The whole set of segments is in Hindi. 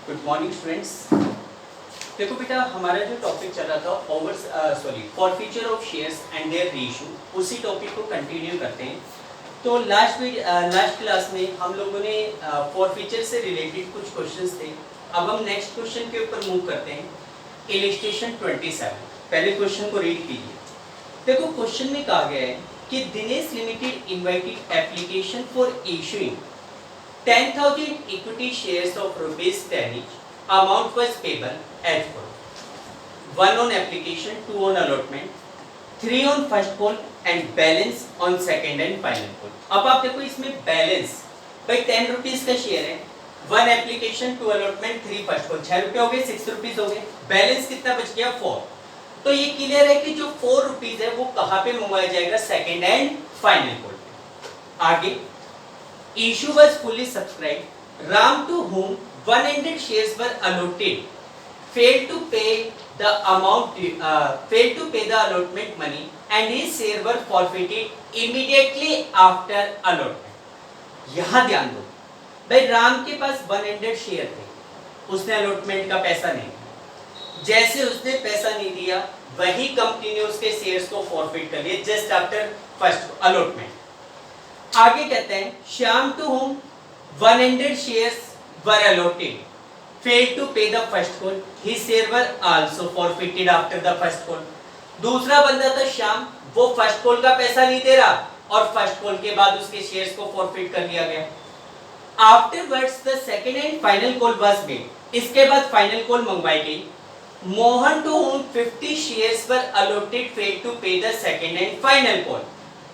Good morning students. देखो बेटा, हमारा जो टॉपिक चल रहा था forfeiture of shares and their reissue, उसी टॉपिक को कंटिन्यू करते हैं। तो लास्ट क्लास में हम लोगों ने फॉरफीचर से रिलेटेड कुछ क्वेश्चंस थे। अब हम नेक्स्ट क्वेश्चन के ऊपर मूव करते हैं। इलस्ट्रेशन 27, पहले क्वेश्चन को रीड कीजिए। देखो, क्वेश्चन में कहा गया है कि Dinesh limited invited application for issuing 10,000 equity shares of rupees 10 each. Amount was payable as follows: 1 on application, 2 on allotment, 3 on first call and balance on second and final call. अब आप देखो, इसमें बैलेंस भाई 10 रुपीज का शेयर है, 1 एप्लीकेशन, 2 अलॉटमेंट, 3 फर्स्ट कॉल, 6 रुपये हो गए, 6 रुपीज हो गए। बैलेंस कितना बच गया? 4। तो ये क्लियर है कि जो 4 रुपीज है वो कहाँ पे मंगवाया जाएगा? सेकेंड एंड फाइनल कॉल पे। आगे, issue was fully subscribed. Ram, to whom 100 shares were allotted, failed to pay the allotment money, and his share were forfeited immediately after allotment. यहाँ ध्यान दो भाई, राम के पास 100 शेयर थे, उसने अलॉटमेंट का पैसा नहीं दिया। जैसे उसने पैसा नहीं दिया, वही कंपनी ने उसके शेयर्स को फॉरफिट कर लिए जस्ट आफ्टर फर्स्ट अलॉटमेंट। आगे कहते हैं, Shyam to whom 100 shares were allotted, failed to pay the first call, his share were also forfeited after the first call. दूसरा बंदा था श्याम, वो फर्स्ट कॉल का पैसा नहीं दे रहा और फर्स्ट कॉल के बाद उसके शेयर्स को फॉरफिट कर लिया गया। Afterwards the second and final call was made, इसके बाद फाइनल कॉल मंगवाई गई। Mohan to whom 50 shares were allotted, failed to pay the second and final call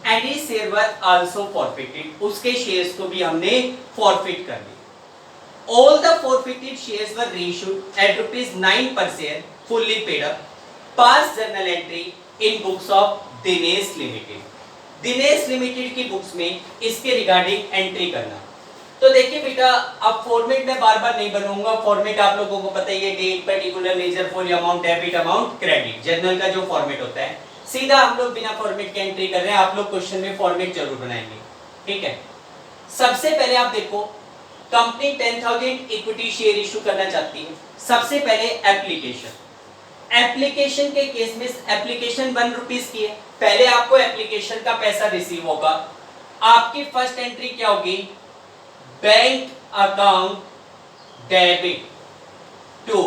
and his share was also forfeited, उसके शेयर्स को भी हमने फॉरफिट कर दिया। All the forfeited shares were reissued at ₹9 per share, fully paid up. Pass journal entry in books of Dinesh limited. Dinesh limited की बुक्स में इसके रिगार्डिंग एंट्री करना। तो देखिए बेटा, अब फॉर्मेट में बार बार नहीं बनाऊंगा। फॉर्मेट आप लोगों को पता ही है, date, particular, ledger, full amount, debit amount, credit. Journal का जो फॉर्मेट होता है, सीधा हम लोग बिना फॉर्मेट के एंट्री कर रहे हैं। आप लोग क्वेश्चन में फॉर्मेट जरूर बनाएंगे, ठीक है। सबसे पहले आप देखो, कंपनी 10,000 इक्विटी शेयर इशू करना चाहती है। सबसे पहले एप्लीकेशन के केस में एप्लीकेशन 1 रुपीज की है। पहले आपको एप्लीकेशन का पैसा रिसीव होगा। आपकी फर्स्ट एंट्री क्या होगी? Bank account debit to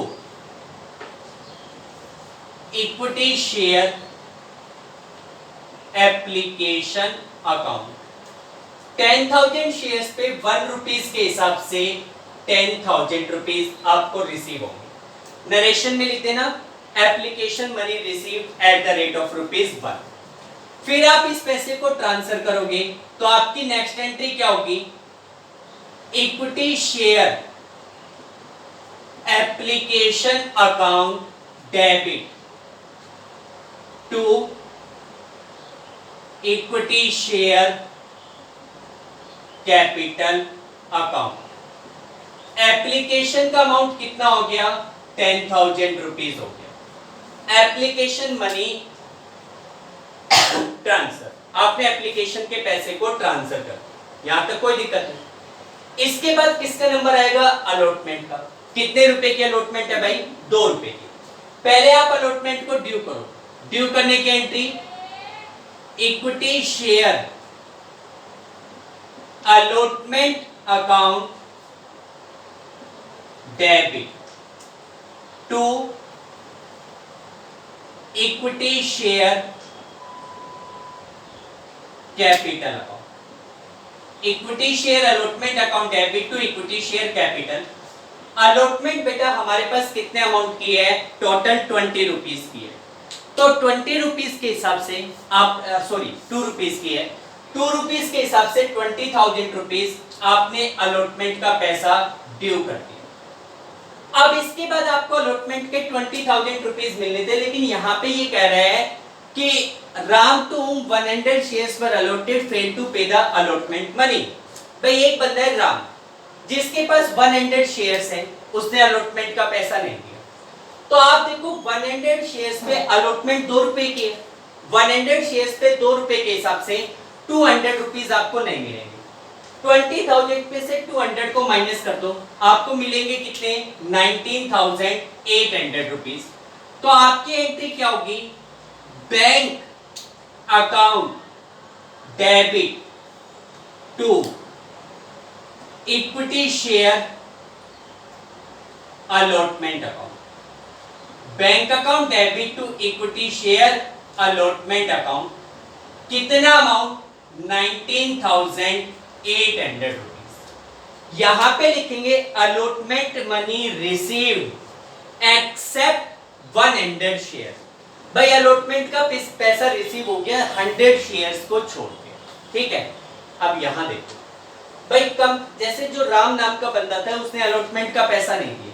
equity share application account. 10,000 shares पे 1 रुपीज के हिसाब से 10,000 रुपीज आपको रिसीव होंगे। नरेशन में लिख देना, application money received eight the rate of ₹1। फिर आप इस पैसे को ट्रांसफर करोगे तो आपकी नेक्स्ट एंट्री क्या होगी? Equity share application account debit to equity share capital account. Application का अमाउंट कितना हो गया? 10,000 रुपीज हो गया। एप्लीकेशन मनी ट्रांसफर, आपने एप्लीकेशन के पैसे को ट्रांसफर कर, यहां तक कोई दिक्कत नहीं। इसके बाद किसका नंबर आएगा? अलॉटमेंट का। कितने रुपए की अलॉटमेंट है भाई? 2 रुपए की। पहले आप अलॉटमेंट को ड्यू करो। ड्यू करने की entry, equity share allotment account debit to equity share capital account. Equity share allotment account debit to equity share capital. Allotment बेटा हमारे पास कितने अमाउंट की है? टोटल 20 रुपीज की है। तो 20 रुपीज के हिसाब से आप 2 रुपीज की है। 2 रुपीज के हिसाब से 20,000 रुपीज आपने अलॉटमेंट का पैसा ड्यू कर दिया। अब इसके बाद आपको अलॉटमेंट के 20,000 रुपीज मिलने थे, लेकिन यहाँ पे ये कह रहा है कि Ram to 100 shares were allotted, failed to pay the allotment money. भाई एक बंदा है राम, जिसके पास 100 शेयर्स है, उसने अलॉटमेंट का पैसा नहीं दिया। तो आप देखो, 100 शेयर्स पे अलॉटमेंट 2 रुपए की है। 100 शेयर्स पे 2 रुपए के हिसाब से 200 रुपीज आपको नहीं मिलेंगे। 20,000 पे से 200 को माइनस कर दो, आपको मिलेंगे कितने 19,800 रुपीज। तो आपकी एंट्री क्या होगी, bank account debit to equity share allotment account, bank account debit to equity share allotment account, कितना अमाउंट 19,800 रुपीज। यहां पे लिखेंगे allotment money received except 100 share. भाई अलॉटमेंट का पैसा रिसीव हो गया 100 शेयर्स को छोड़ के, ठीक है। अब यहां देखो भाई कम, जैसे जो राम नाम का बंदा था उसने अलॉटमेंट का पैसा नहीं दिया।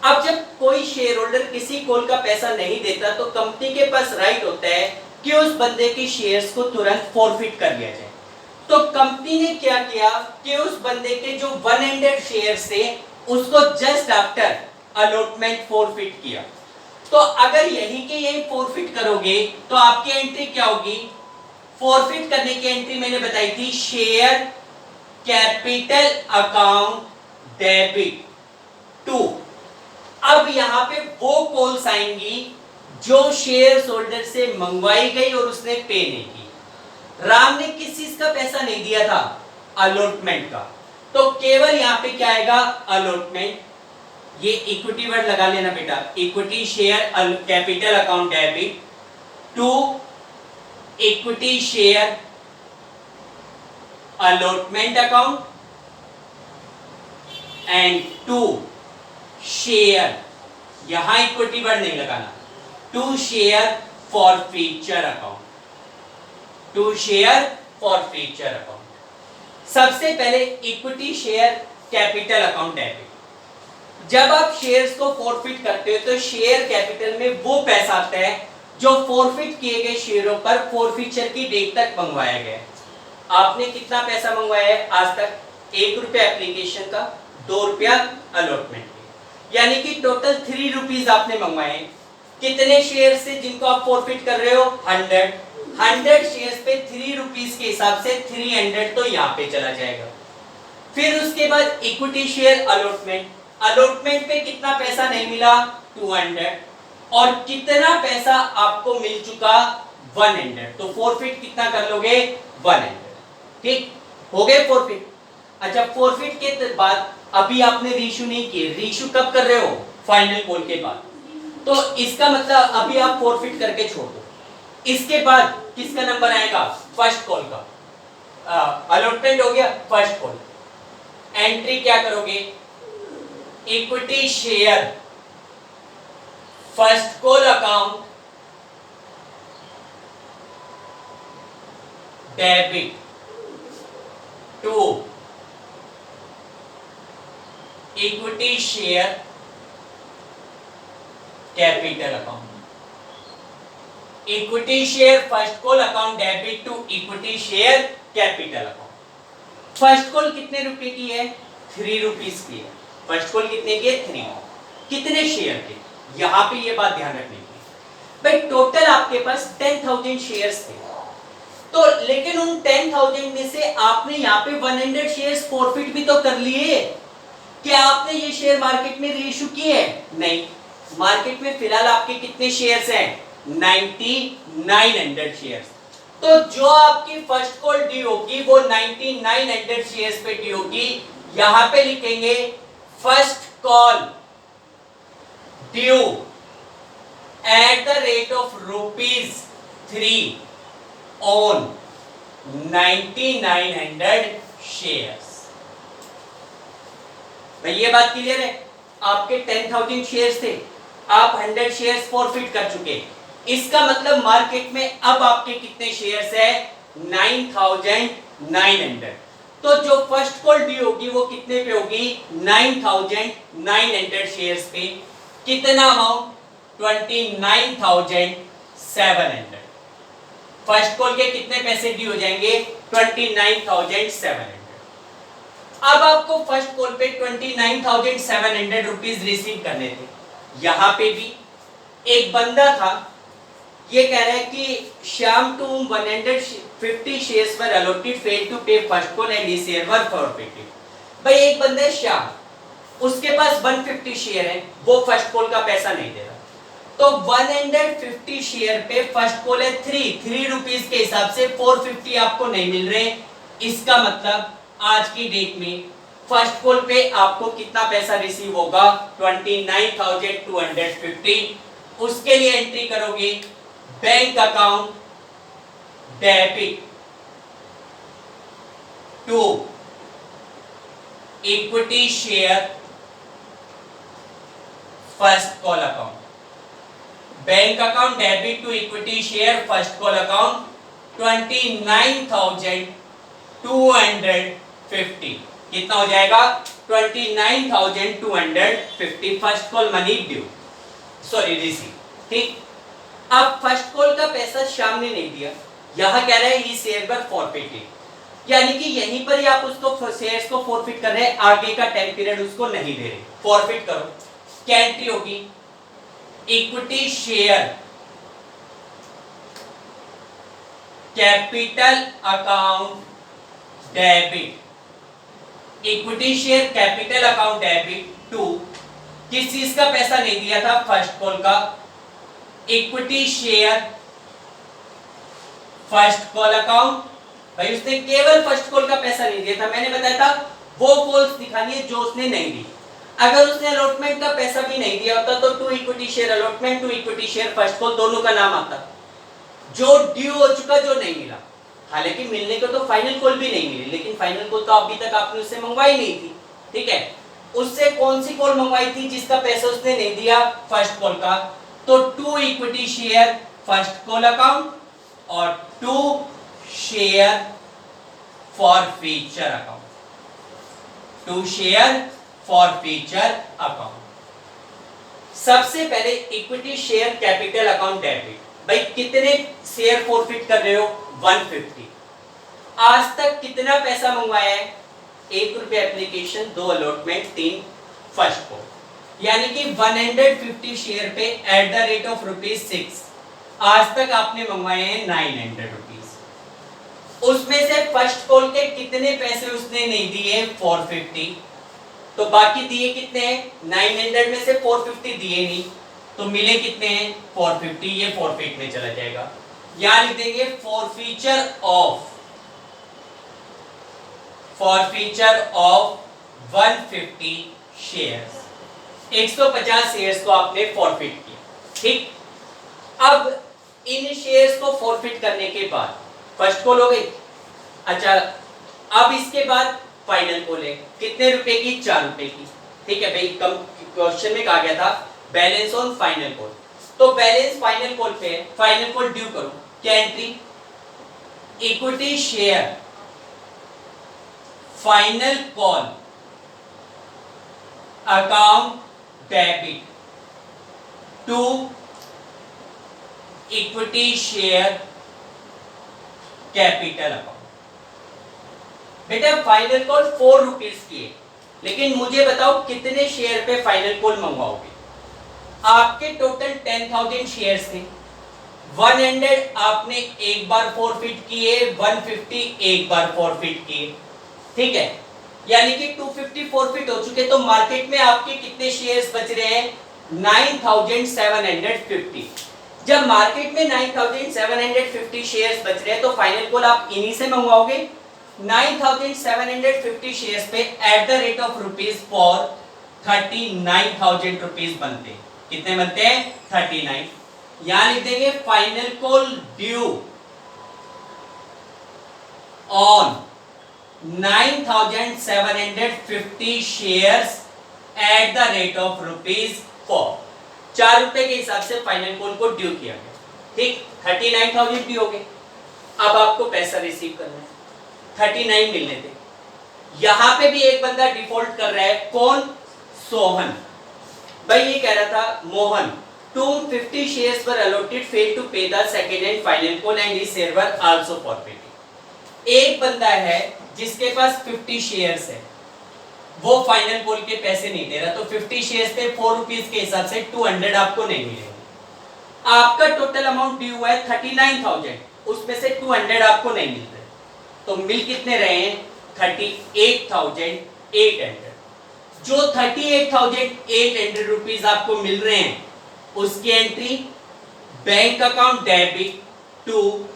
अब जब कोई शेयर होल्डर किसी कॉल का पैसा नहीं देता तो कंपनी के पास राइट होता है कि उस बंदे की शेयर्स को तुरंत फॉरफिट कर दिया जाए। तो कंपनी ने क्या किया कि उस बंदे के जो 100 शेयर्स थे उसको जस्ट आफ्टर अलॉटमेंट फॉरफिट किया। तो अगर यही के यही फॉरफिट करोगे तो आपकी एंट्री क्या होगी, फॉरफिट करने की एंट्री मैंने बताई थी share capital account debit to. अब यहां पे वो कॉल्स आएंगी जो शेयर होल्डर से मंगवाई गई और उसने पे नहीं की। राम ने किस चीज का पैसा नहीं दिया था, अलॉटमेंट का, तो केवल यहां पे क्या आएगा अलॉटमेंट। ये इक्विटी वर्ड लगा लेना बेटा, equity share capital account debit to equity share allotment account and to share, यहां इक्विटी वर्ड नहीं लगाना, to share forfeiture account, to share forfeiture account. सबसे पहले equity share capital account debit. जब आप शेयर्स को फॉरफिट करते हो तो शेयर कैपिटल में वो पैसा आता है जो फॉरफिट किए गए शेयरों पर फॉरफिचर की डेट तक मंगवाया गया है। आपने कितना पैसा मंगवाया है आज तक, 1 रुपया एप्लीकेशन का, 2 रुपया अलॉटमेंट, यानी कि टोटल 3 रुपीज आपने मंगवाए। कितने शेयर से जिनको आप फॉरफिट कर रहे हो, 100 शेयर्स पे 3 रुपीज के हिसाब से 300 तो यहाँ पे चला जाएगा। फिर उसके बाद इक्विटी शेयर अलॉटमेंट, अलॉटमेंट पे कितना पैसा नहीं मिला, 200, और कितना पैसा आपको मिल चुका, 100, तो फॉरफिट कितना कर लोगे, 100, ठीक हो गए फॉरफिट। अच्छा फॉरफिट के बाद अभी आपने रीइश्यू नहीं किए, रीइश्यू कब कर रहे हो, फाइनल कॉल के बाद, तो इसका मतलब अभी आप फॉरफिट करके छोड़ दो। इसके बाद किसका नंबर आएगा, फर्स्ट कॉल का, अलॉटमेंट हो गया, फर्स्ट कॉल, एंट्री क्या करोगे, equity share first call account debit to equity share capital account, equity share first call account debit to equity share capital account. First call कितने रुपए की है, 3 रुपीज की है। फर्स्ट कॉल कितने की है, 3। कितने शेयर के, यहां पे ये बात ध्यान रखने की भाई, टोटल आपके पास 10,000 शेयर्स थे, तो लेकिन उन 10,000 में से आपने यहाँ पे 100 शेयर्स फॉरफिट भी तो कर लिए। क्या आपने ये शेयर मार्केट में रीइश्यू किए, नहीं। मार्केट में फिलहाल आपके कितने शेयर्स हैं, 9900 शेयर्स। तो जो आपकी फर्स्ट कॉल ड्यू होगी वो 9900 शेयर्स पे ड्यू होगी। यहां पे लिखेंगे first call due eight the rate of ₹3 on 9900 shares. भाई ये बात क्लियर है, आपके 10,000 शेयर्स थे, आप 100 शेयर्स फॉरफिट कर चुके, इसका मतलब मार्केट में अब आपके कितने शेयर्स है, 9,900। तो जो फर्स्ट कॉल ड्यू होगी वो कितने पे होगी, 9,900 शेयर्स पे। कितना अमाउंट, 29,700। फर्स्ट कॉल के कितने पैसे ड्यू हो जाएंगे, 29,700। अब आपको फर्स्ट कॉल पे 29,700 रुपीज रिसीव करने थे। यहां पे भी एक बंदा था, ये कह रहा है कि श्याम तुम 100 50 shares were allotted, failed to pay first call and his share were forfeited. भाई एक बंदा है श्याम, उसके पास 150 शेयर है, वो फर्स्ट कॉल का पैसा नहीं दे रहा, तो 150 शेयर पे फर्स्ट कॉल है 3 रुपीस के हिसाब से 450 आपको नहीं मिल रहे। इसका मतलब आज की डेट में फर्स्ट कॉल पे आपको कितना पैसा रिसीव होगा? 29,250। उसके लिए एंट्री करोगे bank account debit to equity share first call account, bank account debit to equity share first call account 29,250। कितना हो जाएगा? 29,250 first call money due, sorry receive. ठीक, अब फर्स्ट कॉल का पैसा श्याम ने नहीं दिया, यहां कह रहा है ही शेयर वर फॉरफिटेड, यानी कि यहीं पर ही आप उसको शेयर्स को फॉरफिट कर रहे हैं, आगे का टाइम पीरियड उसको नहीं दे रहे। फॉरफिट करो, क्या एंट्री होगी? Equity share capital account debit, equity share capital account debit to, किस चीज का पैसा नहीं दिया था? फर्स्ट कॉल का। Equity share first call account, भाई उसने केवल फर्स्ट कॉल का पैसा नहीं दिया था, मैंने बताया था वो कॉल्स दिखानी है जो उसने नहीं दी। अगर उसने अलॉटमेंट का पैसा भी नहीं दिया होता तो to equity share allotment, to equity share first call, दोनों का नाम आता। जो ड्यू हो चुका, जो नहीं मिला, हालांकि मिलने को तो फाइनल कॉल भी नहीं मिली, लेकिन फाइनल कॉल तो अभी तक आपने उससे मंगवाई नहीं थी। ठीक है, उससे कौन सी कॉल मंगवाई थी जिसका पैसा उसने नहीं दिया? फर्स्ट कॉल का। तो to equity share first call account और to share forfeiture account, to share forfeiture account. सबसे पहले equity share capital account debit, भाई कितने शेयर फॉरफिट कर रहे हो? 150। आज तक कितना पैसा मंगवाया है? 1 रुपया एप्लीकेशन, 2 अलॉटमेंट, 3 फर्स्ट कॉल, यानी कि 150 शेयर पे एट द रेट ऑफ ₹6 आज तक आपने मंगवाए हैं 900 रुपीज। उसमें से फर्स्ट कॉल के कितने पैसे उसने नहीं दिए? 450। तो बाकी दिए कितने हैं? 900 में से 450 दिए नहीं, तो मिले कितने हैं? 450। ये फॉरफिट में चला जाएगा। यहां लिख देंगे फॉरफीचर ऑफ 150 शेयर्स, 150 शेयर्स को आपने फॉरफिट किया। ठीक, अब इन शेयर्स को फॉरफिट करने के बाद फर्स्ट कॉल हो गई। अच्छा, अब इसके बाद फाइनल कॉल है, कितने रुपए की? 4 रुपए की। ठीक है भाई, कम क्वेश्चन में कहा गया था बैलेंस ऑन फाइनल कॉल, तो बैलेंस फाइनल कॉल पे है, फाइनल कॉल ड्यू करो, क्या entry? Equity share final call account debit to equity share capital account. बेटा फाइनल कॉल 4 रुपीज की है, लेकिन मुझे बताओ कितने शेयर पे फाइनल कॉल मंगवाओगे? आपके टोटल 10,000 शेयर्स थे, 100 आपने एक बार फॉरफिट किए, 150 एक बार फॉरफिट किए। ठीक है, यानी कि 250 फॉरफिट हो चुके, तो मार्केट में आपके कितने शेयर्स बच रहे हैं? 9,750। जब मार्केट में 9,750 शेयर्स बच रहे हैं तो फाइनल कॉल आप इन्हीं से मंगवाओगे। 9,750 शेयर्स पे at the rate of ₹, for 39,000 rupees बनते हैं। कितने बनते हैं? 39। यहां लिख देंगे final call due on 9,750 shares at the rate of ₹, for 4 रुपए के हिसाब से फाइनल कॉल को ड्यू किया गया। ठीक, 39,000 ड्यू हो गए। अब आपको पैसा रिसीव करना है, 39 मिलने थे। यहां पे भी एक बंदा डिफॉल्ट कर रहा है, कौन? सोहन। भाई ये कह रहा था Mohan, 250 shares were allotted, failed to pay the second and final call and his share were also forfeited। एक बंदा है जिसके पास 50 शेयर्स है, वो फाइनल कॉल के पैसे नहीं दे रहा, तो 50 शेयर्स पे 4 रुपीज के हिसाब से 200 आपको नहीं मिलेगा। आपका टोटल अमाउंट ड्यू हुआ है 39,000, उसमें से 200 आपको नहीं मिल रहे, तो मिल कितने रहे हैं 38,800। जो 38,800 रुपीज आपको मिल रहे हैं उसकी entry bank account debit to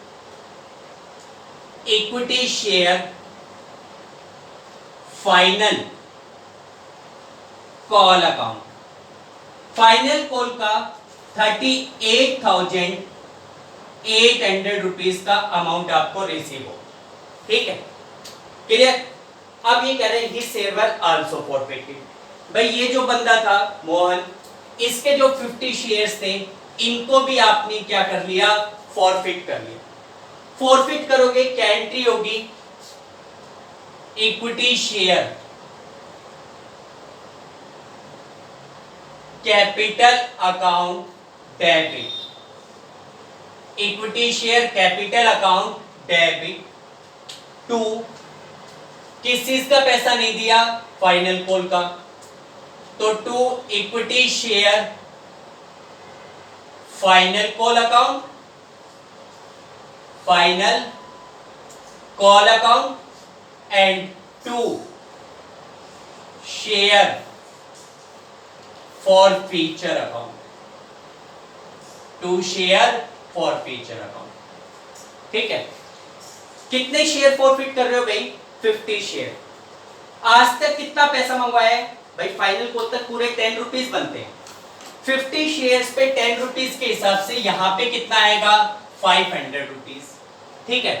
equity share final call account. Final call का 38,800 रुपीज का अमाउंट आपको रिसीव हो, ठीक है, क्लियर। अब ये कह रहे हैं his share were also forfeited. भाई ये जो बंदा था मोहन, इसके जो 50 शेयर्स थे इनको भी आपने क्या कर लिया, फॉरफिट कर लिया। फॉरफिट करोगे क्या एंट्री होगी, equity share capital account debit, equity share capital account debit to, किस चीज का पैसा नहीं दिया, फाइनल कॉल का, तो to equity share final call account, final call account and to share forfeiture account, to share forfeiture account, ठीक है। कितने शेयर फॉरफिट कर रहे हो भाई, 50 शेयर। आज तक कितना पैसा मंगवाया है भाई, फाइनल कॉल तक पूरे 10 रुपीज बनते हैं, 50 शेयर्स पे 10 रुपीज के हिसाब से यहां पे कितना आएगा 500 रुपीज, ठीक है।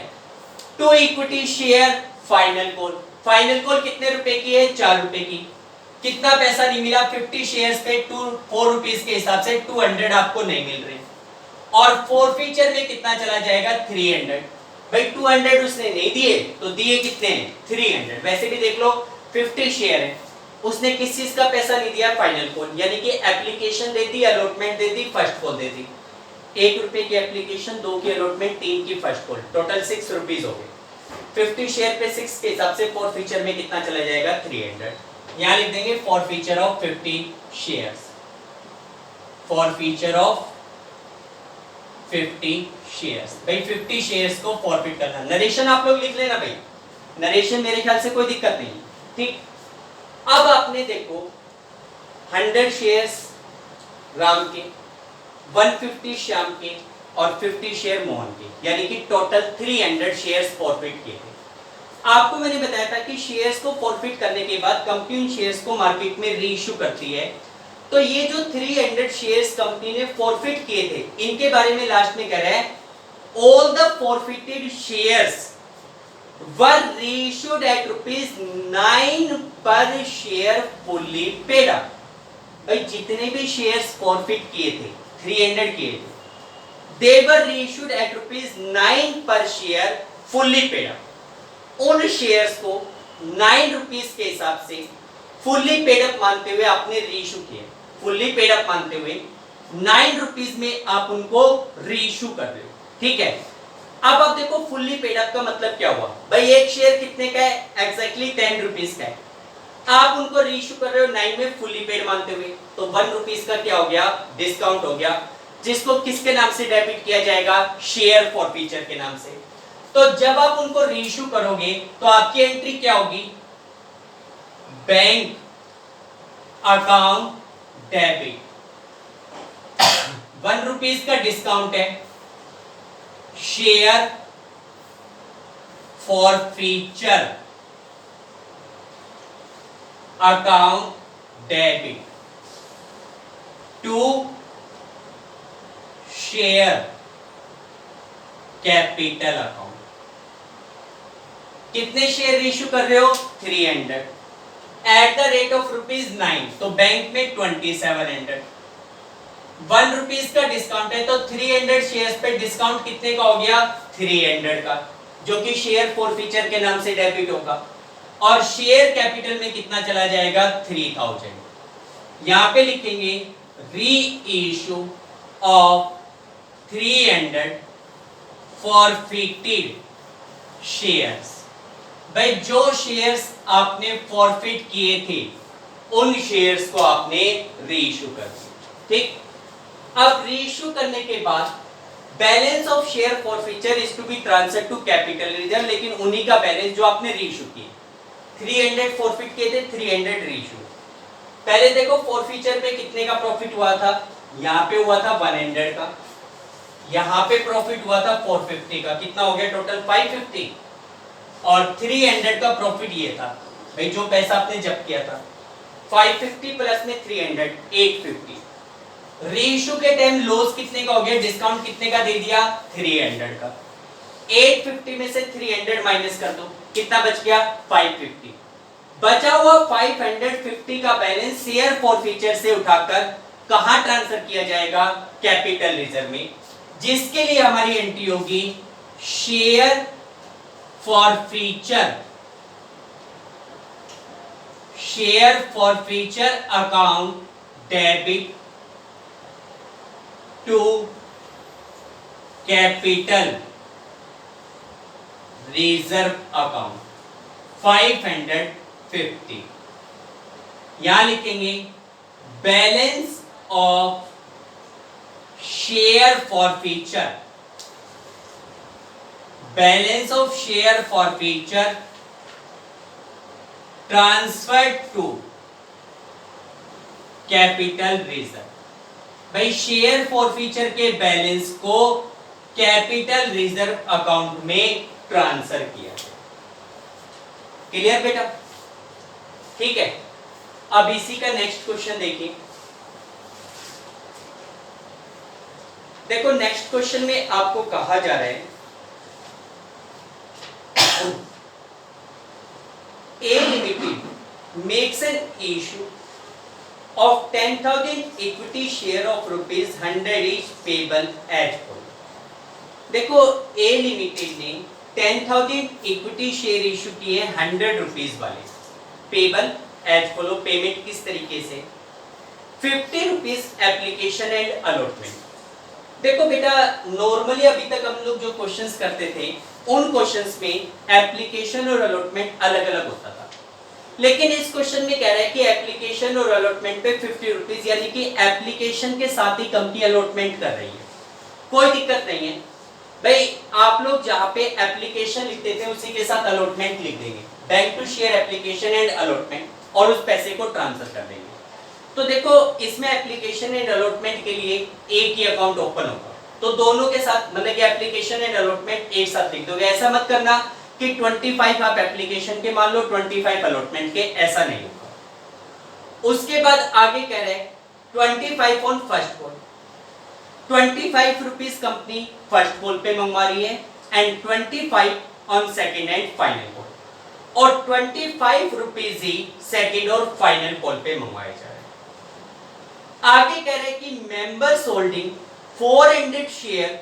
To equity share final call, final call कितने रुपए की है, 4 रुपए की। कितना पैसा नहीं मिला, 50 शेयर्स पे 4 रुपीज के हिसाब से 200 आपको नहीं मिल रहे, और फॉरफीचर में कितना चला जाएगा 300। भाई 200 उसने नहीं दिए तो दिए कितने हैं 300। वैसे भी देख लो 50 शेयर है, उसने किस चीज का पैसा नहीं दिया, फाइनल कॉल, यानी कि एप्लीकेशन दे दी, अलॉटमेंट दे दी, फर्स्ट कॉल दे दी। 1 रुपए की एप्लीकेशन, 2 की अलॉटमेंट, 3 की फर्स्ट कॉल, टोटल 6 रुपीज हो गए। 50 शेयर पे 6 के हिसाब से फॉरफीचर में कितना चला जाएगा 300। यहां लिख देंगे forfeiture of 50 shares, forfeiture of 50 shares. भाई 50 शेयर्स को फॉरफिट करना, नरेशन आप लोग लिख लेना भाई, नरेशन मेरे ख्याल से कोई दिक्कत नहीं, ठीक। अब आपने देखो 100 शेयर्स राम के, 150 श्याम के और 50 शेयर मोहन के, यानी कि टोटल 300 शेयर्स फॉरफिट किए थे। आपको मैंने बताया था कि शेयर्स को फॉरफिट करने के बाद कंपनी उन शेयर्स को मार्केट में रीइश्यू करती है। तो ये जो 300 शेयर्स कंपनी ने फॉरफिट किए थे, इनके बारे में लास्ट में कह रहा है all the forfeited shares were reissued at ₹9 per share fully paid up. भाई जितने भी शेयर्स फॉरफिट किए थे 300 किए थे, दे वर reissued at ₹9 per share fully paid up. उन शेयर्स को 9 रुपीस के हिसाब से फुल्ली पेड अप मानते हुए आपने रीइश्यू किए, फुल्ली पेड अप मानते हुए 9 रुपीस में आप उनको रीइश्यू कर रहे हो, ठीक है। अब आप देखो फुल्ली पेड अप का मतलब क्या हुआ, भाई एक शेयर कितने का है, एग्जैक्टली 10 रुपीस का है, आप उनको रीइश्यू कर रहे हो 9 में फुल्ली पेड मानते हुए, तो 1 रुपीस का क्या हो गया, डिस्काउंट हो गया, जिसको किसके नाम से डेबिट किया जाएगा, शेयर फॉरफीचर के नाम से। तो जब आप उनको रीइश्यू करोगे तो आपकी एंट्री क्या होगी, बैंक अकाउंट डेबिट, 1 रुपीस का डिस्काउंट है, share forfeiture account debit to share capital account. कितने शेयर इश्यू कर रहे हो 300 एट द रेट ऑफ ₹9, तो बैंक में 2700, 1 रुपीस का डिस्काउंट है, तो 300 शेयर्स पे डिस्काउंट कितने का हो गया 300 का, जो कि शेयर फॉरफीचर के नाम से डेबिट होगा, और शेयर कैपिटल में कितना चला जाएगा 3000। यहां पे लिखेंगे री इश्यू ऑफ 300 फॉरफिटेड शेयर्स। भाई जो शेयर्स आपने फॉरफिट किए थे उन शेयर्स को आपने रीइश्यू कर दिया, ठीक। अब रीइश्यू करने के बाद balance of share forfeiture is to be transfer to capital reserve, लेकिन उन्हीं का बैलेंस जो आपने रीइश्यू किए, 300 फॉरफिट किए थे, 300 रीइश्यू। पहले देखो फॉरफीचर पे कितने का प्रॉफिट हुआ था, यहाँ पे हुआ था 100 का, यहाँ पे प्रॉफिट हुआ था 450 का, कितना हो गया टोटल 550, और 300 का प्रॉफिट ये था भाई जो पैसा आपने जब्त किया था, 550 प्लस में 300 850। रीइश्यू के टाइम लॉस कितने का हो गया, डिस्काउंट कितने का दे दिया 300 का, 850 में से 300 माइनस कर दो, कितना बच गया 550। बचा हुआ 550 का बैलेंस शेयर फॉरफीचर से उठाकर कहां ट्रांसफर किया जाएगा, कैपिटल रिजर्व में, जिसके लिए हमारी एंट्री होगी share forfeiture, share forfeiture account debit to capital reserve account 550। यहां लिखेंगे balance of share forfeiture, balance of share forfeiture transferred to capital reserve. भाई शेयर फॉरफीचर के बैलेंस को कैपिटल रिजर्व अकाउंट में ट्रांसफर किया। क्लियर बेटा, ठीक है। अब इसी का नेक्स्ट क्वेश्चन देखिए। देखो नेक्स्ट क्वेश्चन में आपको कहा जा रहा है A Limited makes an issue of 10,000 equity share of ₹100 each payable as follows। देखो A Limited ने 10,000 इक्विटी शेयर इशू किए 100 रुपीज वाले, पेबल एज फॉलो, पेमेंट किस तरीके से 50 रुपीज एप्लीकेशन एंड अलॉटमेंट। देखो बेटा नॉर्मली अभी तक हम लोग जो क्वेश्चंस करते थे उन क्वेश्चंस में एप्लीकेशन और अलॉटमेंट अलग अलग होता था, लेकिन इस क्वेश्चन में कह रहा है कि एप्लीकेशन और अलॉटमेंट पे 50 रुपीज, यानी कि एप्लीकेशन के साथ ही कंपनी अलॉटमेंट कर रही है, कोई दिक्कत नहीं है भाई। आप लोग जहां पे एप्लीकेशन लिखते थे उसी के साथ अलॉटमेंट लिख देंगे, bank to share application and allotment, और उस पैसे को ट्रांसफर कर देंगे। तो देखो इसमें एप्लीकेशन एंड अलॉटमेंट के लिए एक ही अकाउंट ओपन होगा, तो दोनों के साथ मतलब कि एप्लीकेशन एंड अलॉटमेंट एक साथ लिख दोगे। ऐसा मत करना कि 25 आप एप्लीकेशन के मान लो 25 अलॉटमेंट के, ऐसा नहीं होगा। उसके बाद आगे कह रहे हैं 25 on first call, 25 rupees company first call पे मंगवा रही है and 25 on second and final call, और 25 रुपीज ही सेकेंड और फाइनल कॉल पे मंगवाए जा रहे हैं। आगे कह रहे हैं कि members holding 400 share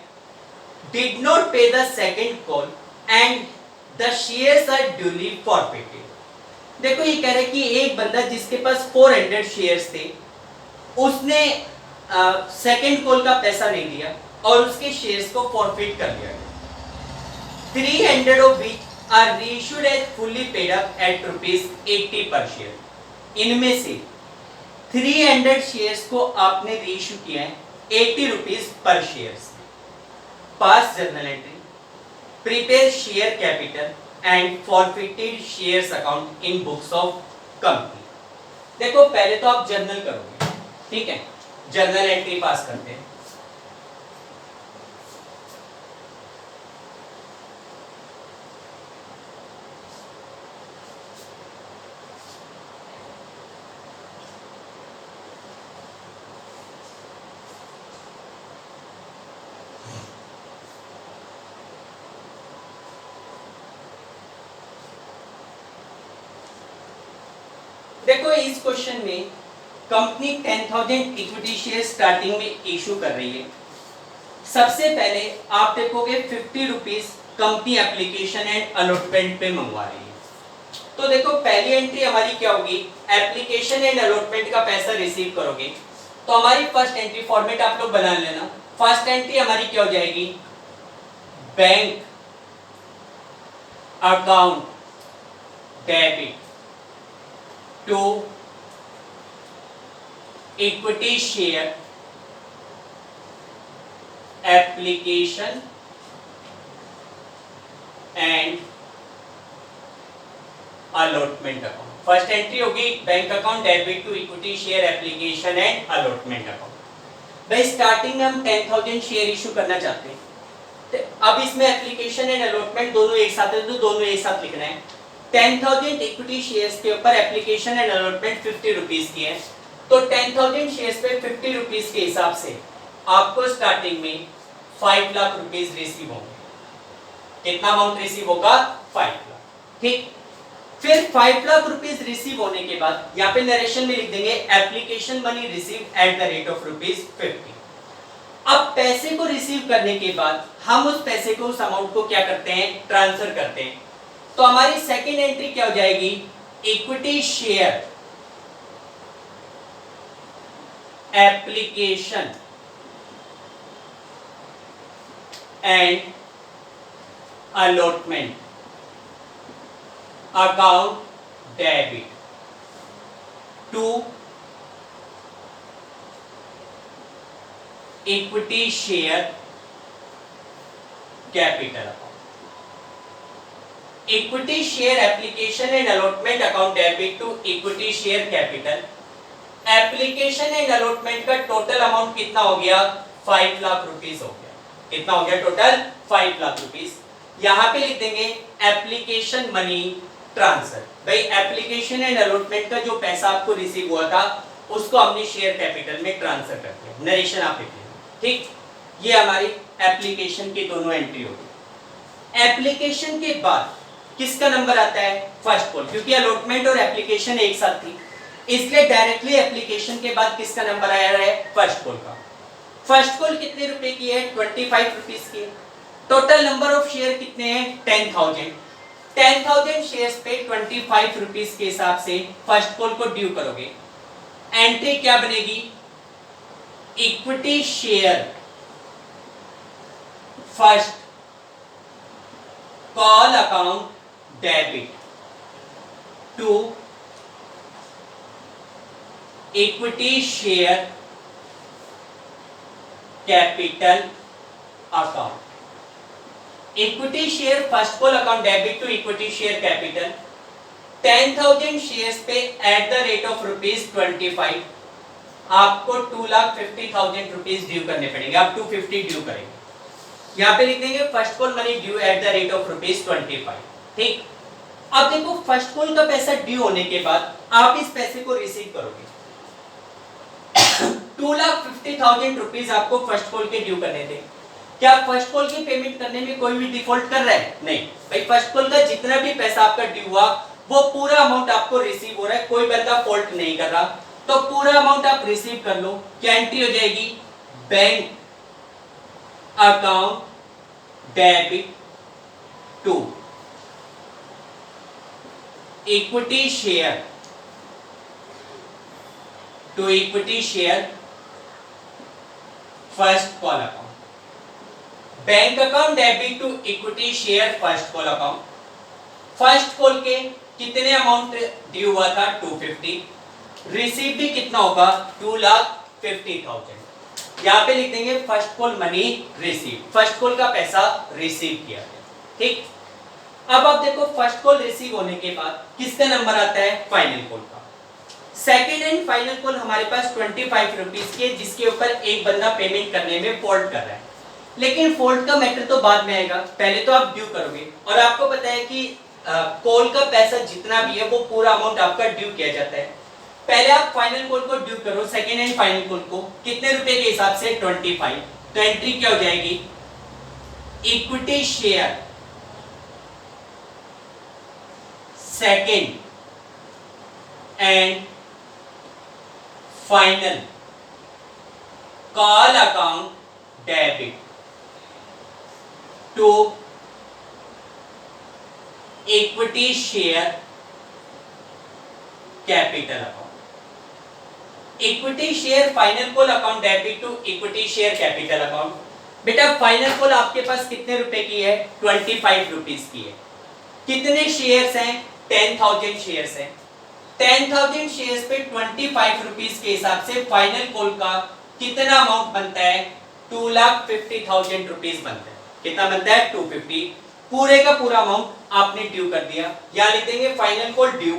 did not pay the second call and the shares are duly forfeited. देखो ये कह रहे हैं कि एक बंदा जिसके पास 400 शेयर्स थे उसने सेकेंड कॉल का पैसा नहीं दिया और उसके शेयर्स को फॉरफिट कर दिया गया। 300 of which are reissued as fully paid up at ₹80 per share. इनमें से 300 शेयर्स को आपने रीइश्यू किया है 80 rupees per share. Pass journal entry, prepare share capital and forfeited shares account in books of company. देखो पहले तो आप जर्नल करोगे, ठीक है, जर्नल एंट्री पास करते हैं। देखो इस क्वेश्चन में कंपनी 10,000 इक्विटी शेयर स्टार्टिंग में इशू कर रही है। सबसे पहले आप देखोगे 50 rupees company application and allotment पे मंगवा रही है। तो देखो पहली एंट्री हमारी क्या होगी, एप्लीकेशन एंड अलॉटमेंट का पैसा रिसीव करोगे तो हमारी फर्स्ट एंट्री फॉर्मेट आप लोग बना लेना। फर्स्ट एंट्री हमारी क्या हो जाएगी, bank account debit to equity share application and allotment account. First entry होगी bank account debit to equity share application and allotment account. भाई स्टार्टिंग में हम 10,000 शेयर इशू करना चाहते हैं, तो अब इसमें एप्लीकेशन एंड अलॉटमेंट दोनों एक साथ है, तो दोनों एक साथ लिखना है। 10,000 इक्विटी शेयर्स के ऊपर एप्लीकेशन एंड अलॉटमेंट 50 रुपीज की है, तो 10,000 शेयर्स पे 50 रुपीज के हिसाब से आपको स्टार्टिंग में 5 लाख रुपीज रिसीव होंगे। कितना अमाउंट रिसीव होगा? 5 लाख। ठीक, फिर 5 लाख रुपीज रिसीव होने के बाद यहाँ पे नरेशन में लिख देंगे application money receive at the rate of ₹50। अब पैसे को रिसीव करने के बाद हम उस पैसे को, उस अमाउंट को क्या करते हैं? ट्रांसफर करते हैं। तो हमारी सेकेंड एंट्री क्या हो जाएगी? Equity share application and allotment account debit to equity share capital account. Equity share application and allotment account debit to equity share capital. Application and allotment का टोटल अमाउंट कितना हो गया? 5 लाख रुपीस हो गया। कितना हो गया टोटल? 5 लाख रुपीस। यहां पे लिख देंगे एप्लीकेशन मनी ट्रांसफर। भाई एप्लीकेशन एंड अलॉटमेंट का जो पैसा आपको रिसीव हुआ था उसको हमने शेयर कैपिटल में ट्रांसफर कर दिया। नरेशन आप लिख लेंगे। ठीक, ये हमारी एप्लीकेशन की दोनों एंट्री होगी। एप्लीकेशन के बाद किसका नंबर आता है? फर्स्ट कॉल, क्योंकि अलॉटमेंट और एप्लीकेशन एक साथ थी, इसलिए डायरेक्टली एप्लीकेशन के बाद किसका नंबर आया है? फर्स्ट कॉल का। फर्स्ट कॉल कितने रुपए की है? 25 रुपीस की। टोटल नंबर ऑफ शेयर कितने हैं? 10,000। 10,000 शेयर्स पे 25 रुपीस के हिसाब से फर्स्ट कॉल को ड्यू करोगे। एंट्री क्या बनेगी? Equity share first call account debit to equity share capital account. Equity share first call account debit to equity share capital. 10,000 shares पे एट द रेट ऑफ ₹25 आपको 2,50,000 रुपीज ड्यू करने पड़ेंगे। आप 250 ड्यू करेंगे। यहाँ पे लिख देंगे first call money due eight the rate of ₹25। ठीक, अब देखो फर्स्ट कॉल का पैसा ड्यू होने के बाद आप इस पैसे को रिसीव करोगे। 2,50,000 रुपीज आपको फर्स्ट कॉल के ड्यू करने थे। क्या फर्स्ट कॉल की पेमेंट करने में कोई भी डिफॉल्ट कर रहा है? नहीं भाई, फर्स्ट कॉल का जितना भी पैसा आपका ड्यू हुआ वो पूरा अमाउंट आपको रिसीव हो रहा है, कोई बंदा फॉल्ट नहीं कर रहा, तो पूरा अमाउंट आप रिसीव कर लो। क्या एंट्री हो जाएगी? Bank account debit to equity share first call account. Bank account debit to equity share first call account. First call के कितने अमाउंट ड्यू हुआ था? 250। रिसीव भी कितना होगा? 2,50,000। यहाँ पे लिख देंगे first call money receive. First call का पैसा रिसीव किया गया। ठीक, अब आप देखो फर्स्ट कॉल रिसीव होने के बाद किसका नंबर आता है? फाइनल कॉल का। सेकेंड एंड फाइनल कॉल हमारे पास 25 रुपीज के, जिसके ऊपर एक बंदा पेमेंट करने में फॉल्ट कर रहा है। लेकिन फॉल्ट का मैटर तो बाद में आएगा, पहले तो आप ड्यू करोगे। और आपको पता है कि कॉल का पैसा जितना भी है वो पूरा अमाउंट आपका ड्यू किया जाता है। पहले आप फाइनल कॉल को ड्यू करो, सेकेंड एंड फाइनल कॉल को कितने रुपए के हिसाब से? 25। तो एंट्री क्या हो जाएगी? Equity share second and final call account debit to equity share capital account. Equity share final call account debit to equity share capital account. बेटा फाइनल कॉल आपके पास कितने रुपए की है? 25 रुपीज की है। कितने शेयर्स हैं? 10,000 शेयर्स हैं। 10,000 शेयर्स पे 25 रुपीज के हिसाब से फाइनल कॉल का कितना अमाउंट बनता है? 2,50,000 रुपीज बनता है। कितना बनता है? 250। पूरे का पूरा अमाउंट आपने ड्यू कर दिया, यहां लिख देंगे final call due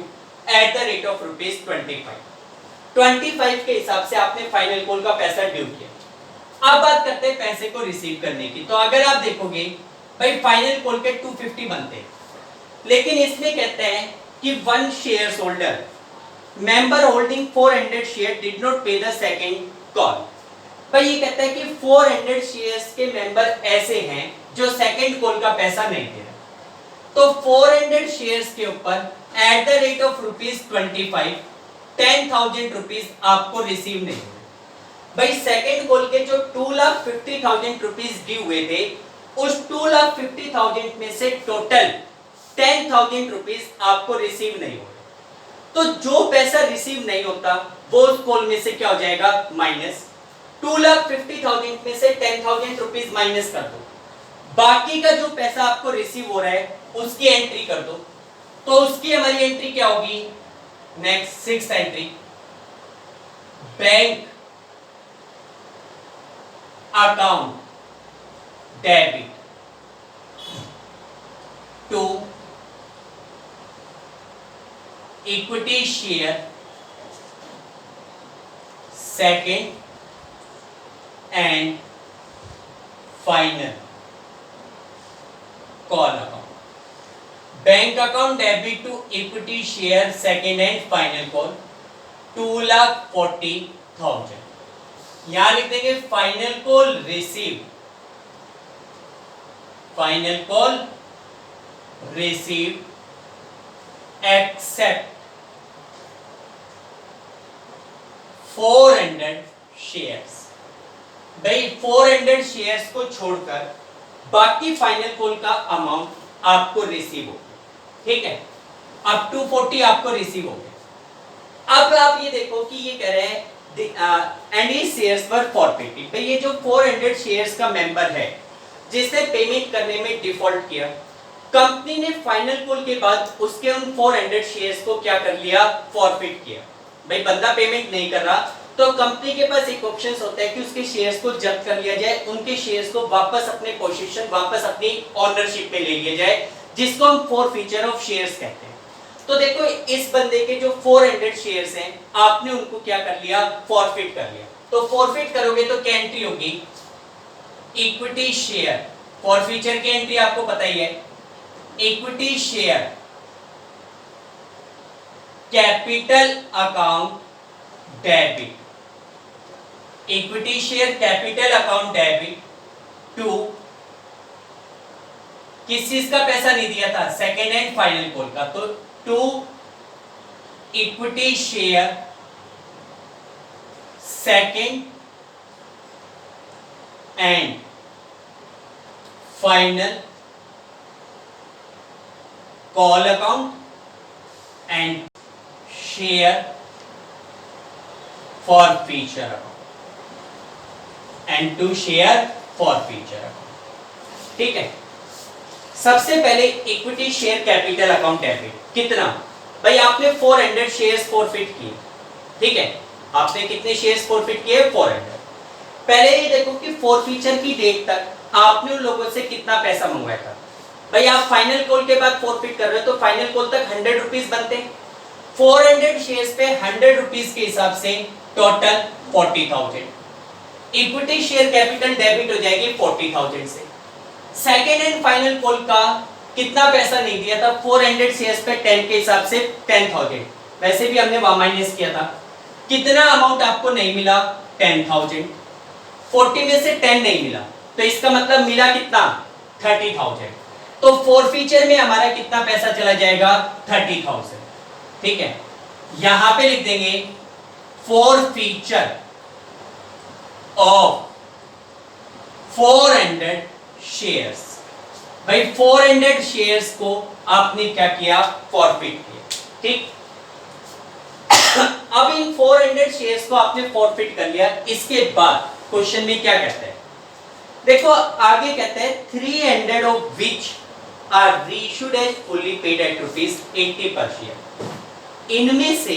eight the rate of ₹25। 25 के हिसाब से आपने फाइनल कॉल का पैसा ड्यू किया। अब बात करते हैं पैसे को रिसीव करने की। तो अगर आप देखोगे भाई फाइनल कॉल के 250 बनते हैं, लेकिन इसमें कहते हैं कि one share holder member holding 400 share did not pay the second call. भाई ये कहता है कि 400 शेयर्स के मेंबर ऐसे हैं जो सेकंड कॉल का पैसा नहीं दे रहे, तो 400 शेयर्स के ऊपर eight the rate of ₹25 10,000 rupees आपको रिसीव नहीं हुए। भाई सेकंड कॉल के जो 2,50,000 रुपीज ड्यू हुए थे, उस 2,50,000 में से टोटल 10,000 रुपीज आपको रिसीव नहीं हुए। तो जो पैसा रिसीव नहीं होता वो उस कॉल में से क्या हो जाएगा? माइनस। 2,50,000 में से 10,000 रुपीज माइनस कर दो, बाकी का जो पैसा आपको रिसीव हो रहा है उसकी एंट्री कर दो। तो उसकी हमारी एंट्री क्या होगी? Next 6th entry, bank account debit to equity share second and final call account. Bank account debit to equity share second and final call 2,40,000। यहां लिख देंगे final call receive, final call receive except 400 shares. भाई 400 शेयर्स को छोड़कर बाकी फाइनल कॉल का अमाउंट आपको रिसीव हो, ठीक है? अब 240 आपको रिसीव हो गया। अब आप ये देखो कि ये कह रहे हैं एनी शेयर्स पर फॉरफिटेड। भाई ये जो 400 शेयर्स का मेंबर है जिसने पेमेंट करने में डिफॉल्ट किया, कंपनी ने फाइनल कॉल के बाद उसके उन 400 शेयर्स को क्या कर लिया? फॉरफिट किया। भाई बंदा पेमेंट नहीं कर रहा, तो कंपनी के पास एक ऑप्शन होता है कि उसके शेयर्स को जब्त कर लिया जाए, उनके शेयर्स को वापस अपने पोजीशन, वापस अपनी ओनरशिप में ले लिया जाए, जिसको हम फॉरफीचर ऑफ शेयर्स कहते हैं। तो देखो इस बंदे के जो 400 शेयर्स हैं, आपने उनको क्या कर लिया? फॉरफिट कर लिया। तो फॉरफिट करोगे तो क्या एंट्री होगी? Equity share. फॉरफीचर की एंट्री आपको पता ही है, equity share capital account debit, equity share capital account debit to किस चीज का पैसा नहीं दिया था? सेकेंड एंड फाइनल कॉल का। तो to equity share second and final call account and share forfeiture account and to share forfeiture account, ठीक है? सबसे पहले equity share capital account debit कितना? भाई आपने 400 शेयर्स फॉरफिट किए, ठीक है? आपने कितने शेयर्स फॉरफिट किए? 400। पहले ये देखो कि फॉरफीचर की डेट तक आपने उन लोगों से कितना पैसा मंगवाया था। भाई आप फाइनल कॉल के बाद फॉरफिट कर रहे हो तो फाइनल कॉल तक 100 रुपीज बनते हैं। 400 शेयर्स पे 100 रुपीज के हिसाब से total 40,000। Equity share capital debit हो जाएगी 40,000 से। सेकेंड एंड फाइनल कॉल का कितना पैसा नहीं दिया था? 400 शेयर्स पे 10 के हिसाब से 10,000। वैसे भी हमने वहां माइनस किया था। कितना अमाउंट आपको नहीं मिला? 10,000। 40 में से 10 नहीं मिला, तो इसका मतलब मिला कितना? 30,000। तो फॉरफीचर में हमारा कितना पैसा चला जाएगा? 30,000, ठीक है? यहां पे लिख देंगे फॉरफीचर ऑफ 400 शेयर्स। भाई 400 शेयर्स को आपने क्या किया? फॉरफिट किया, ठीक? अब इन 400 शेयर्स को आपने फॉरफिट कर लिया। इसके बाद क्वेश्चन में क्या कहते हैं? देखो आगे कहते हैं 300 of which are reissued as fully paid at ₹80 per share. इनमें से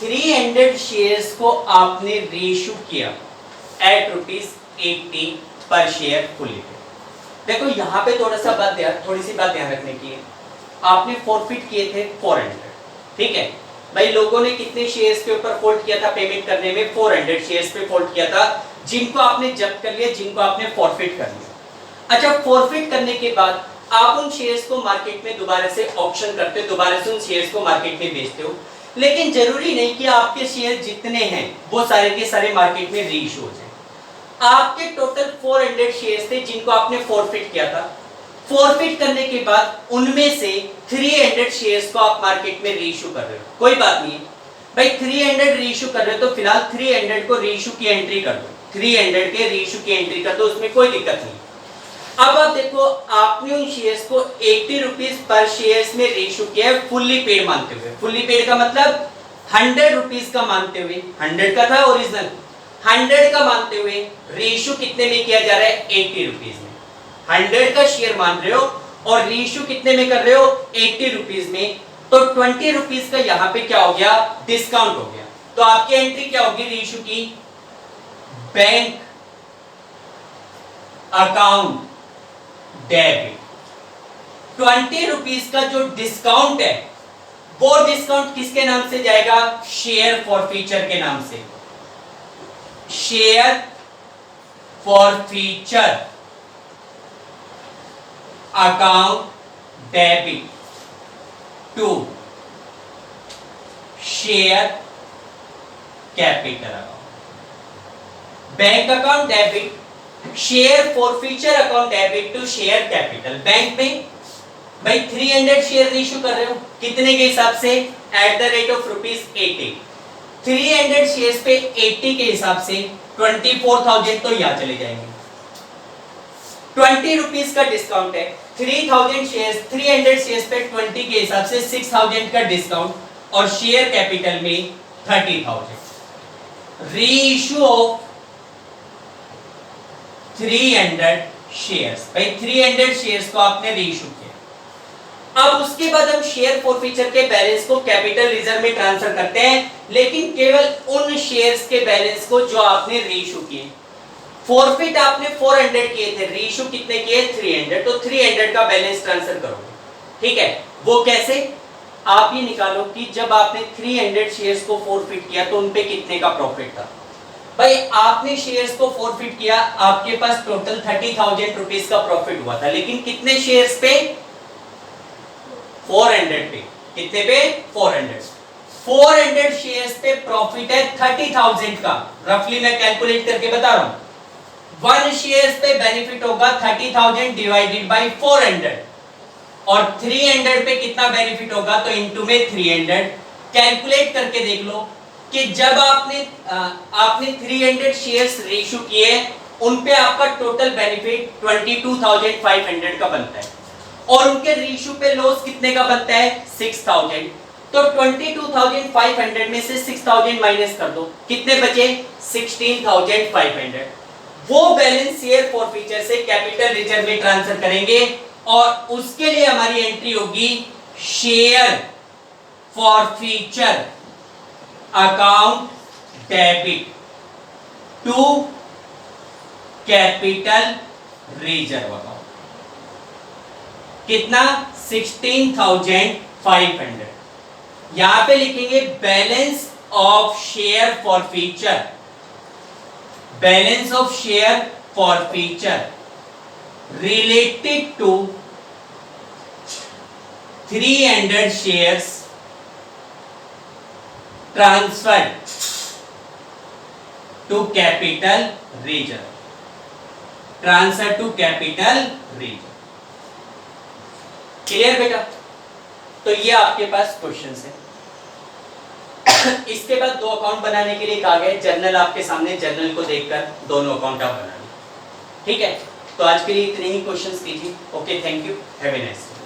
300 शेयर्स को आपने रीइश्यू किया eight 80 per share fully paid. देखो यहाँ पे थोड़ी सी बात ध्यान रखने की है। आपने फॉरफिट किए थे 400, ठीक है भाई। लोगों ने कितने शेयर्स के ऊपर फोल्ड किया था पेमेंट करने में? 400 शेयर्स पे फोल्ड किया था, जिनको आपने जब्त कर लिया, जिनको आपने फॉरफिट कर लिया। अच्छा, फॉरफिट करने के बाद आप उन शेयर्स को मार्केट में दोबारा से ऑक्शन करते हो, दोबारा से उन शेयर्स को मार्केट में बेचते हो, लेकिन जरूरी नहीं कि आपके शेयर जितने हैं वो सारे के सारे मार्केट में रीइश्यू हो जाए। आपके टोटल 400 शेयर्स थे जिनको आपने फॉरफिट किया था। फॉरफिट करने के बाद उनमें से 300 शेयर्स को आप मार्केट में रीइश्यू कर रहे हो, कोई बात नहीं है भाई। 300 रीइश्यू कर रहे हो तो फिलहाल 300 को रीइश्यू की एंट्री कर दो, 300 के रीइश्यू की एंट्री कर दो, उसमें कोई दिक्कत नहीं। अब आप देखो, आपने उन शेयर्स को 80 रुपीज पर शेयर्स में रीइश्यू किया है फुल्ली पेड मानते हुए। फुल्ली पेड का मतलब 100 रुपीज का मानते हुए, 100 का था ओरिजिनल, 100 का मानते हुए रीइश्यू कितने में किया जा रहा है? 80 रुपीज में। 100 का शेयर मान रहे हो और रीइश्यू कितने में कर रहे हो? 80 रुपीज में। तो 20 रुपीज का यहाँ पे क्या हो गया? डिस्काउंट हो गया। तो आपकी एंट्री क्या होगी रीइश्यू की? Bank account debit. 20 रुपीज का जो डिस्काउंट है वो डिस्काउंट किसके नाम से जाएगा? शेयर फॉरफीचर के नाम से। Share forfeiture account debit to share capital account. Bank account debit, share forfeiture account debit to share capital. Bank में भाई 300 शेयर इशू कर रहे हो, कितने के हिसाब से? Eight the rate of ₹80। 300 shares पे 80 के हिसाब से 24,000 तो यहां चले जाएंगे। 20 रुपीज का डिस्काउंट है, 300 शेयर्स पे 20 के हिसाब से 6,000 का डिस्काउंट, और शेयर कैपिटल में 30,000। रीइश्यू ऑफ 300 शेयर्स, भाई 300 शेयर्स को आपने रीइश्यू किया। अब उसके बाद हम शेयर फॉरफीचर के बैलेंस को कैपिटल रिजर्व में ट्रांसफर करते हैं, लेकिन केवल उन शेयर्स के बैलेंस को जो आपने रीइश्यू किए। फॉरफिट आपने 400 किए थे, रीइश्यू कितने किए? 300। तो 300 का बैलेंस ट्रांसफर करोगे, ठीक है। वो कैसे? आप ये निकालो कि जब आपने 300 शेयर्स को फॉरफिट किया तो उन पे कितने का प्रॉफिट था। भाई आपने शेयर्स को फॉरफिट किया, आपके पास टोटल 30,000 रुपीज का प्रॉफिट हुआ था, लेकिन कितने शेयर्स पे? 400 पे। कितने पे? 400 शेयर्स पे प्रॉफिट है 30,000 का। रफली मैं कैलकुलेट करके बता रहा हूं। 1 शेयर्स पे बेनिफिट होगा 30,000 डिवाइडेड बाय 400, और 300 पे कितना बेनिफिट होगा? तो इनटू में 300। कैलकुलेट करके देख लो कि जब आपने 300 शेयर्स रेशियो किए, उन पे आपका टोटल बेनिफिट 22,500 का बनता है, और उनके रेशियो पे लॉस कितने का बनता है? 6,000। तो 22,500 में से 6,000 माइनस कर दो, कितने बचे? 16,500। वो बैलेंस शेयर फॉरफीचर से कैपिटल रिजर्व में ट्रांसफर करेंगे, और उसके लिए हमारी एंट्री होगी share forfeiture account debit to capital reserve account. कितना? 16,500। यहां पे लिखेंगे balance of share forfeiture, balance of share forfeiture related to 300 shares transferred to capital reserve, transfer to capital reserve। Clear बेटा? तो ये आपके पास क्वेश्चंस है। इसके बाद 2 अकाउंट बनाने के लिए कहा गया, जर्नल आपके सामने, जर्नल को देखकर दोनों अकाउंट आप बना लीजिए, ठीक है। तो आज के लिए इतने ही क्वेश्चंस कीजिए। Okay, thank you, have a nice day.